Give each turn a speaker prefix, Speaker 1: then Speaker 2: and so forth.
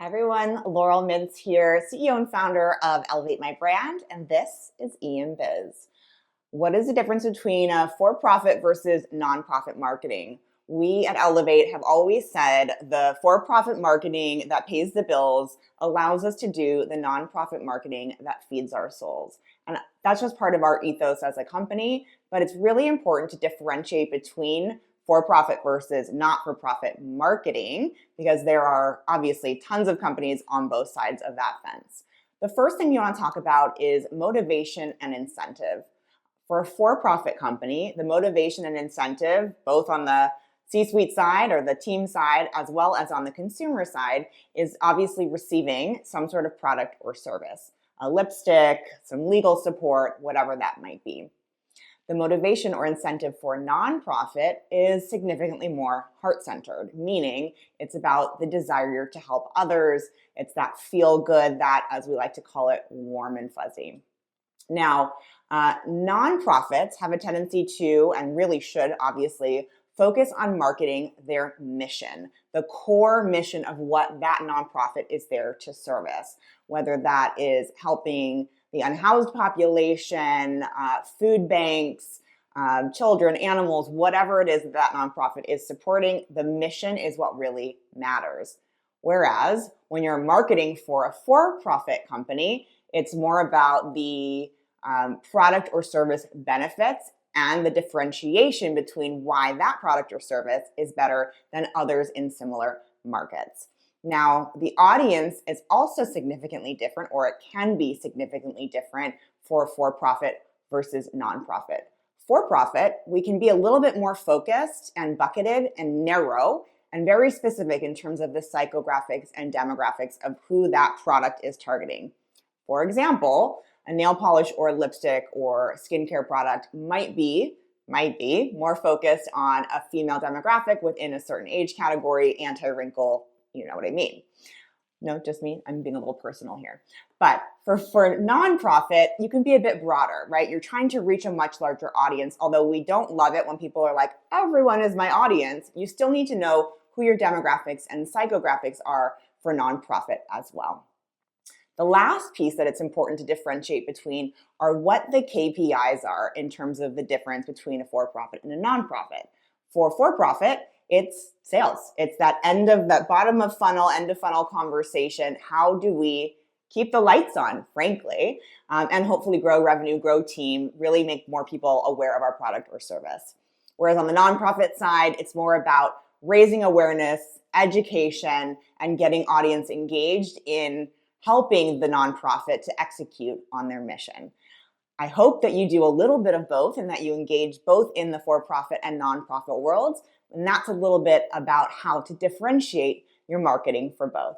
Speaker 1: Hi everyone, Laurel Mintz here, CEO and founder of Elevate My Brand, and this is EMBiz. What is the difference between a for-profit versus nonprofit marketing? We at Elevate have always said the for-profit marketing that pays the bills allows us to do the nonprofit marketing that feeds our souls. And that's just part of our ethos as a company, but it's really important to differentiate between for-profit versus not-for-profit marketing because there are obviously tons of companies on both sides of that fence. The first thing you want to talk about is motivation and incentive. For a for-profit company, the motivation and incentive, both on the C-suite side or the team side, as well as on the consumer side, is obviously receiving some sort of product or service, a lipstick, some legal support, whatever that might be. The motivation or incentive for a nonprofit is significantly more heart-centered, meaning it's about the desire to help others. It's that feel good, that, as we like to call it, warm and fuzzy. Now, nonprofits have a tendency to, and really should obviously, focus on marketing their mission, the core mission of what that nonprofit is there to service, whether that is helping the unhoused population, food banks, children, animals, whatever it is that nonprofit is supporting, the mission is what really matters. Whereas when you're marketing for a for-profit company, it's more about the product or service benefits and the differentiation between why that product or service is better than others in similar markets. Now, the audience is also significantly different, or it can be significantly different for-profit versus nonprofit. For-profit, we can be a little bit more focused and bucketed and narrow and very specific in terms of the psychographics and demographics of who that product is targeting. For example, a nail polish or lipstick or skincare product might be more focused on a female demographic within a certain age category, anti-wrinkle, you know what I mean. No, just me. I'm being a little personal here. But for nonprofit, you can be a bit broader, right? You're trying to reach a much larger audience. Although we don't love it when people are like, everyone is my audience, you still need to know who your demographics and psychographics are for nonprofit as well. The last piece that it's important to differentiate between are what the KPIs are in terms of the difference between a for-profit and a nonprofit. For-profit, it's sales. It's that bottom of funnel, end of funnel conversation. How do we keep the lights on, frankly, and hopefully grow revenue, grow team, really make more people aware of our product or service. Whereas on the nonprofit side, it's more about raising awareness, education, and getting audience engaged in helping the nonprofit to execute on their mission. I hope that you do a little bit of both and that you engage both in the for-profit and nonprofit worlds. And that's a little bit about how to differentiate your marketing for both.